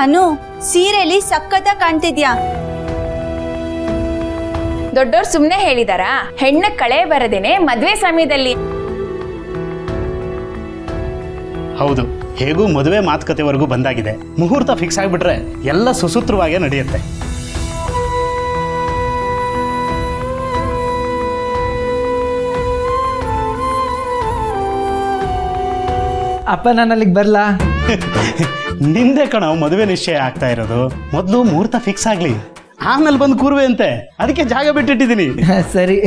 ಅನು, ಸೀರೆಲಿ ಸಖತ್ತಾಗಿ ಕಾಣ್ತಿದ್ಯಾ. ದೊಡ್ಡೋರು ಸುಮ್ನೆ ಹೇಳಿದಾರಾ? ಹೆಣ್ಣ ಕಳೆ ಬರದೇನೆ ಮದ್ವೆ ಸಮಯದಲ್ಲಿ. ಹೌದು, ಹೇಗೂ ಮದುವೆ ಮಾತುಕತೆವರೆಗೂ ಬಂದಾಗಿದೆ. ಮುಹೂರ್ತ ಫಿಕ್ಸ್ ಆಗಿಬಿಟ್ರೆ ಎಲ್ಲ ಸುಸೂತ್ರವಾಗೇ ನಡೆಯುತ್ತೆ. ಅಪ್ಪ ನಾನು ಅಲ್ಲಿಗೆ ಬರಲಾ? ನಿಂದೆ ಕಣವ್ ಮದುವೆ ನಿಶ್ಚಯ ಆಗ್ತಾ ಇರೋದು. ಮೊದಲು ಮುಹೂರ್ತ ಫಿಕ್ಸ್ ಆಗ್ಲಿ, ಆಮೇಲೆ ಬಂದು ಕೂರುವೆ ಅಂತೆ. ಅದಕ್ಕೆ ಜಾಗ ಬಿಟ್ಟಿಟ್ಟಿದ್ದೀನಿ. ಸರಿ.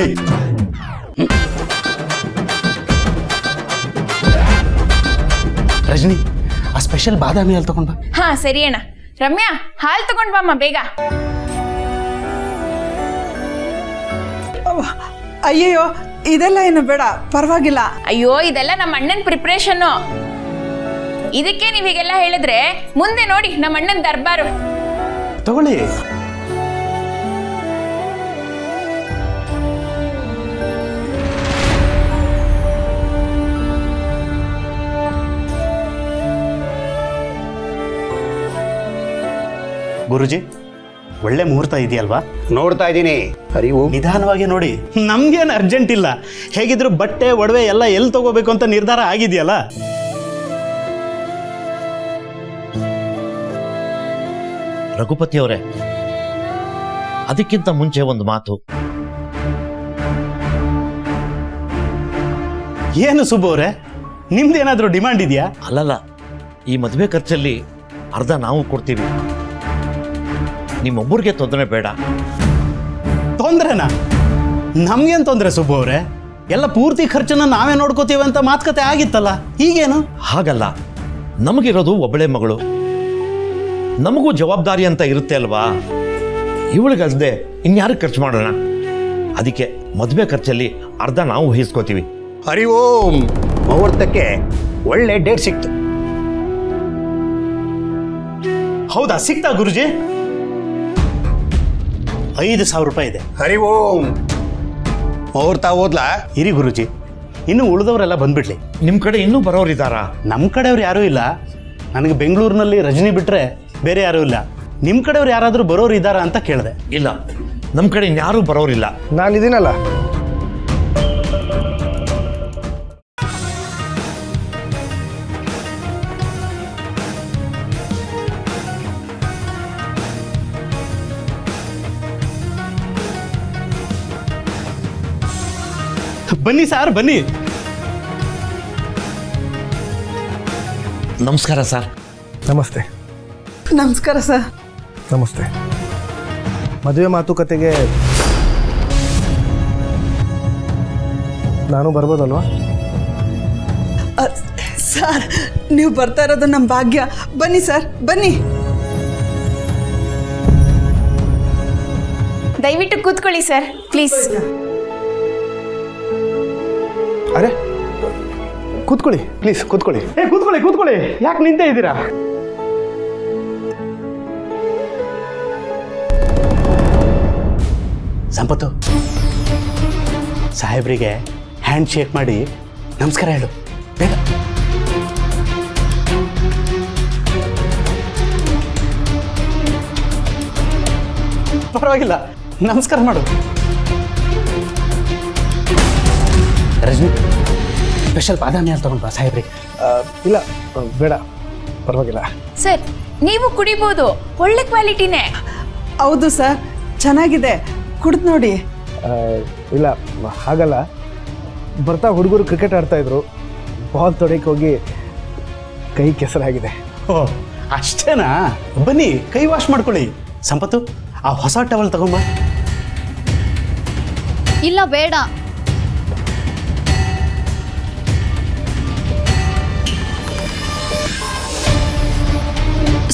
ಏಯ್, ರಜನಿ, ಆ ಸ್ಪೆಷಲ್ ಬಾದಾಮಿ ಹಾಲು ತಗೊಂಡ್ ಬಾ. ಹಾ ಸರಿ ಅಣ್ಣ. ರಮ್ಯಾ, ಹಾಲು ತಗೊಂಡ್ ಬಾಮ್ಮ ಬೇಗ. ಅಯ್ಯಯ್ಯೋ, ಇದೆಲ್ಲ ಏನು ಬೇಡ, ಪರವಾಗಿಲ್ಲ. ಅಯ್ಯೋ, ಇದೆಲ್ಲ ನಮ್ಮ ಅಣ್ಣನ ಪ್ರಿಪ್ರೇಷನ್ನು. ಇದಕ್ಕೆ ನೀವ್ ಹೀಗೆಲ್ಲ ಹೇಳಿದ್ರೆ ಮುಂದೆ ನೋಡಿ ನಮ್ಮ ಅಣ್ಣನ ದರ್ಬಾರು. ತಗೊಳ್ಳಿ. ಗುರುಜಿ, ಒಳ್ಳೆ ಮುಹೂರ್ತ ಇದೆಯಲ್ವಾ? ನೋಡ್ತಾ ಇದ್ದೀನಿ. ಹರಿವು ನಿಧಾನವಾಗಿ ನೋಡಿ, ನಮ್ಗೇನು ಅರ್ಜೆಂಟ್ ಇಲ್ಲ. ಹೇಗಿದ್ರು ಬಟ್ಟೆ ಒಡವೆ ಎಲ್ಲ ಎಲ್ಲಿ ತಗೋಬೇಕು ಅಂತ ನಿರ್ಧಾರ ಆಗಿದೆಯಲ್ಲ. ರಘುಪತಿ ಅವರೇ, ಅದಕ್ಕಿಂತ ಮುಂಚೆ ಒಂದು ಮಾತು. ಏನು ಸುಬ್ಬು ಅವರೇ, ನಿಮ್ದೇನಾದ್ರೂ ಡಿಮಾಂಡ್ ಇದೆಯಾ? ಅಲ್ಲಲ್ಲ, ಈ ಮದುವೆ ಖರ್ಚಲ್ಲಿ ಅರ್ಧ ನಾವು ಕೊಡ್ತೀವಿ. ನಿಮ್ಮೊಬ್ಬರಿಗೆ ತೊಂದರೆ ಬೇಡ. ತೊಂದ್ರೆನಾ? ನಮ್ಗೇನು ತೊಂದರೆ ಸುಬ್ಬು ಅವರೇ? ಎಲ್ಲ ಪೂರ್ತಿ ಖರ್ಚನ್ನ ನಾವೇ ನೋಡ್ಕೋತೀವಿ ಅಂತ ಮಾತುಕತೆ ಆಗಿತ್ತಲ್ಲ, ಈಗೇನು? ಹಾಗಲ್ಲ, ನಮಗಿರೋದು ಒಬ್ಬಳೇ ಮಗಳು. ನಮಗೂ ಜವಾಬ್ದಾರಿ ಅಂತ ಇರುತ್ತೆ ಅಲ್ವಾ? ಇವಳಿಗಲ್ದೆ ಇನ್ಯಾರಿಗೆ ಖರ್ಚು ಮಾಡೋಣ? ಅದಕ್ಕೆ ಮದುವೆ ಖರ್ಚಲ್ಲಿ ಅರ್ಧ ನಾವು ವಹಿಸ್ಕೋತೀವಿ. ಹರಿವೋಂ. ಮುಹೂರ್ತಕ್ಕೆ ಒಳ್ಳೆ ಡೇಟ್ ಸಿಕ್ತು. ಹೌದಾ? ಸಿಕ್ತಾ ಗುರುಜಿ? 5,000 ರೂಪಾಯಿ ಇದೆ. ಹರಿವೋಂ. ಮುಹೂರ್ತ ಓದ್ಲಾ? ಇರಿ ಗುರುಜಿ, ಇನ್ನು ಉಳಿದವರೆಲ್ಲ ಬಂದ್ಬಿಡ್ಲಿ. ನಿಮ್ಮ ಕಡೆ ಇನ್ನೂ ಬರೋರಿದ್ದಾರಾ? ನಮ್ಮ ಕಡೆಯವ್ರು ಯಾರೂ ಇಲ್ಲ. ನನಗೆ ಬೆಂಗಳೂರಿನಲ್ಲಿ ರಜನಿ ಬಿಟ್ರೆ ಬೇರೆ ಯಾರೂ ಇಲ್ಲ. ನಿಮ್ಮ ಕಡೆಯವ್ರು ಯಾರಾದರೂ ಬರೋರು ಇದ್ದಾರಾ ಅಂತ ಕೇಳಿದೆ. ಇಲ್ಲ, ನಮ್ಮ ಕಡೆ ಇನ್ಯಾರೂ ಬರೋರಿಲ್ಲ. ನಾನಿದ್ದೀನಲ್ಲ. ಬನ್ನಿ ಸಾರ್, ಬನ್ನಿ. ನಮಸ್ಕಾರ ಸರ್. ನಮಸ್ತೆ. ನಮಸ್ಕಾರ ಸರ್. ನಮಸ್ತೆ. ಮದುವೆ ಮಾತುಕತೆಗೆ ನಾನು ಬರ್ಬೋದಲ್ವಾ? ಸರ್, ನೀವು ಬರ್ತಾ ಇರೋದು ನಮ್ಮ ಭಾಗ್ಯ. ಬನ್ನಿ ಸರ್, ಬನ್ನಿ. ದಯವಿಟ್ಟು ಕೂತ್ಕೊಳ್ಳಿ ಸರ್, ಪ್ಲೀಸ್. ಅರೆ, ಕೂತ್ಕೊಳ್ಳಿ ಪ್ಲೀಸ್, ಕೂತ್ಕೊಳ್ಳಿ. ಕೂತ್ಕೊಳ್ಳಿ ಕೂತ್ಕೊಳ್ಳಿ, ಯಾಕೆ ನಿಂತೇ ಇದ್ದೀರಾ? ಸಂಪತ್ತು, ಸಾಹೇಬ್ರಿಗೆ ಹ್ಯಾಂಡ್ ಶೇಕ್ ಮಾಡಿ ನಮಸ್ಕಾರ ಹೇಳು ಬೇಗ. ಪರವಾಗಿಲ್ಲ, ನಮಸ್ಕಾರ ಮಾಡು. ರಜನಿ, ಸ್ಪೆಷಲ್ ಬಾದಾಮಿ ಹಾಲು ತಗೊಂಡು ಬಾ ಸಾಹೇಬ್ರಿಗೆ. ಇಲ್ಲ, ಬೇಡ, ಪರವಾಗಿಲ್ಲ. ಸರ್, ನೀವು ಕುಡಿಬೋದು, ಒಳ್ಳೆ ಕ್ವಾಲಿಟಿನೇ. ಹೌದು ಸರ್, ಚೆನ್ನಾಗಿದೆ, ಕುಡ್ದು ನೋಡಿ. ಇಲ್ಲ, ಹಾಗಲ್ಲ. ಬರ್ತಾ ಹುಡುಗರು ಕ್ರಿಕೆಟ್ ಆಡ್ತಾಯಿದ್ರು, ಬಾಲ್ ತೊಡಕ್ಕೆ ಹೋಗಿ ಕೈ ಕೆಸರಾಗಿದೆ. ಓ, ಅಷ್ಟೇನಾ? ಬನ್ನಿ, ಕೈ ವಾಶ್ ಮಾಡ್ಕೊಳ್ಳಿ. ಸಂಪತ್ತು, ಆ ಹೊಸ ಟವಲ್ ತಗೊಂಬ. ಇಲ್ಲ ಬೇಡ.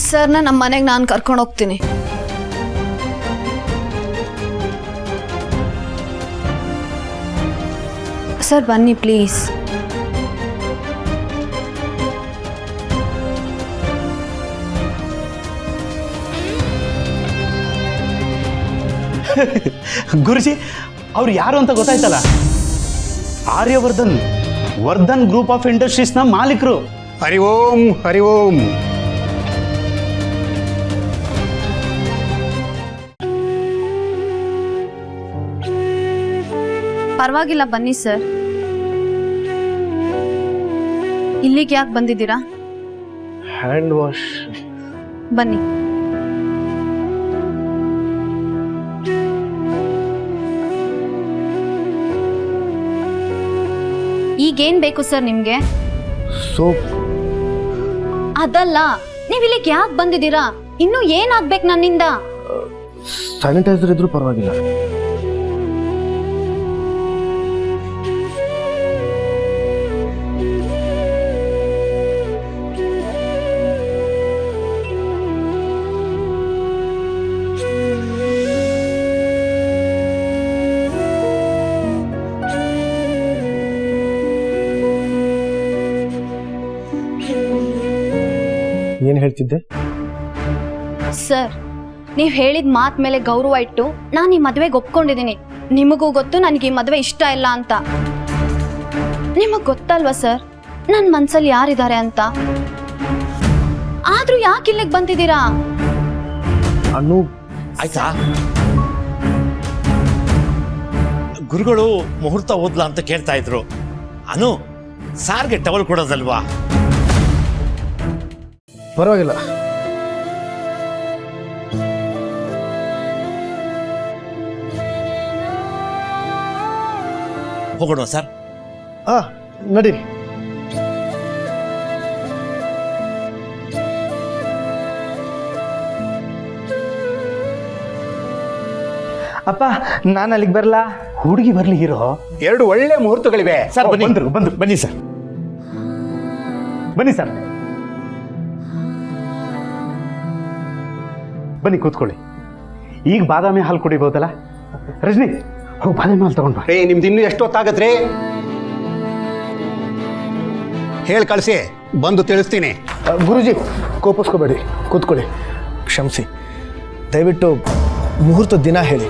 ಸರ್ನ ನಮ್ಮ ಮನೆಗೆ ನಾನು ಕರ್ಕೊಂಡು ಹೋಗ್ತೀನಿ. ಸರ್ ಬನ್ನಿ ಪ್ಲೀಸ್. ಗುರುಜಿ, ಅವ್ರು ಯಾರು ಅಂತ ಗೊತ್ತಾಯ್ತಲ್ಲ? ಆರ್ಯವರ್ಧನ್ ಗ್ರೂಪ್ ಆಫ್ ಇಂಡಸ್ಟ್ರೀಸ್ನ ಮಾಲೀಕರು. ಹರಿ ಓಂ ಹರಿ ಓಂ. ಪರವಾಗಿಲ್ಲ ಬನ್ನಿ ಸರ್. ಇಲ್ಲಿಗೆ ಯಾಕೆ ಬಂದಿದ್ದೀರಾ? Hand wash. ಬನ್ನಿ. ಈಗೇನ್ ಬೇಕು ಸರ್ ನಿಮ್ಗೆ? ಸೋಪ್. ಅದಲ್ಲ, ನೀವ್ ಇಲ್ಲಿಗೆ ಯಾಕೆ ಬಂದಿದ್ದೀರಾ? ಇನ್ನು ಏನಾಗ್ಬೇಕು ನನ್ನಿಂದ? ಸ್ಯಾನಿಟೈಸರ್ ಇದ್ರೂ ಪರವಾಗಿಲ್ಲ. ಏನು ಹೇಳ್ತಿದ್ದೆ? ಸರ್, ನೀವ್ ಹೇಳಿದ ಮಾತ್ ಮೇಲೆ ಗೌರವ ಇಟ್ಟು ನಾನು ಈ ಮದ್ವೆಗೆ ಒಪ್ಕೊಂಡಿದ್ದೀನಿ. ನಿಮಗೂ ಗೊತ್ತು ನನಗೆ ಈ ಮದ್ವೆ ಇಷ್ಟ ಇಲ್ಲ ಅಂತ. ನಿಮಗ್ ಗೊತ್ತಲ್ವಾ ಸರ್ ನನ್ ಮನ್ಸಲ್ಲಿ ಯಾರಿದ್ದಾರೆ ಅಂತ? ಆದ್ರೂ ಯಾಕೆ ಇಲ್ಲಿಗೆ ಬಂದಿದ್ದೀರಾ? ಅನು, ಆಯ್ತಾ? ಗುರುಗಳು ಮುಹೂರ್ತ ಓದ್ಲಾ ಅಂತ ಕೇಳ್ತಾ ಇದ್ರು. ಅನು, ಸಾರ್ಗೆ ಟವಲ್ ಕೊಡೋದಲ್ವಾ? ಪರವಾಗಿಲ್ಲ. ಹೋಗೋಣ ಸರ್. ನಡೀರಿ. ಅಪ್ಪ ನಾನು ಅಲ್ಲಿಗೆ ಬರಲಾ? ಹುಡುಗಿ ಬರ್ಲಿ ಹೀರೋ. 2 ಒಳ್ಳೆ ಮುಹೂರ್ತಗಳಿವೆ. ಸರ್ ಬನ್ನಿ. ಬಂದ್ರು ಬನ್ನಿ ಸರ್. ಬನ್ನಿ ಸರ್, ಬನ್ನಿ ಕೂತ್ಕೊಳ್ಳಿ. ಈಗ ಬಾದಾಮಿ ಹಾಲು ಕುಡಿಬಹುದಲ್ಲ? ರಜನಿ, ಹೋಗಿ ಬಾದಾಮಿ ಹಾಲು ತಗೊಂಡ್ ಬಾ. ರೇ, ನಿಮ್ದು ಇನ್ನೂ ಎಷ್ಟೊತ್ತಾಗತ್ರಿ? ಹೇಳಿ ಕಳಿಸಿ, ಬಂದು ತಿಳಿಸ್ತೀನಿ. ಗುರುಜಿ, ಕೋಪಿಸ್ಕೋಬೇಡಿ, ಕೂತ್ಕೊಳ್ಳಿ. ಕ್ಷಮಿಸಿ. ದಯವಿಟ್ಟು ಮುಹೂರ್ತದ ದಿನ ಹೇಳಿ,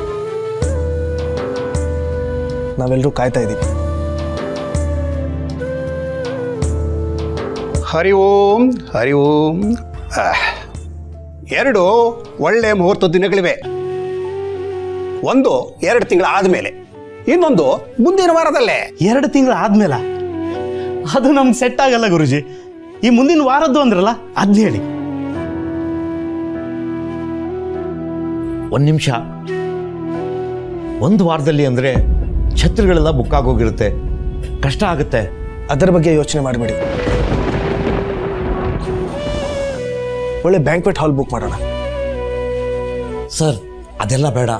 ನಾವೆಲ್ಲರೂ ಕಾಯ್ತಾ ಇದ್ದೀವಿ. ಹರಿ ಓಂ ಹರಿ ಓಂ. 2 ಒಳ್ಳೆ ಮುಹೂರ್ತ ದಿನಗಳಿವೆ. ಒಂದು 2 ತಿಂಗಳ ಆದಮೇಲೆ, ಇನ್ನೊಂದು ಮುಂದಿನ ವಾರದಲ್ಲೇ. 2 ತಿಂಗಳು ಆದ್ಮೇಲ? ಅದು ನಮ್ಗೆ ಸೆಟ್ ಆಗಲ್ಲ ಗುರುಜಿ. ಈ ಮುಂದಿನ ವಾರದ್ದು ಅಂದ್ರಲ್ಲ, ಅದ್ನ ಹೇಳಿ. 1 ನಿಮಿಷ. 1 ವಾರದಲ್ಲಿ ಅಂದರೆ ಛತ್ರಿಗಳೆಲ್ಲ ಬುಕ್ ಆಗೋಗಿರುತ್ತೆ, ಕಷ್ಟ ಆಗುತ್ತೆ. ಅದರ ಬಗ್ಗೆ ಯೋಚನೆ ಮಾಡಬೇಡಿ. ಒಳ್ಳೆ ಬ್ಯಾಂಕ್ವೆಟ್ ಹಾಲ್ ಬುಕ್ ಮಾಡೋಣ. ಸರ್, ಅದೆಲ್ಲ ಬೇಡ.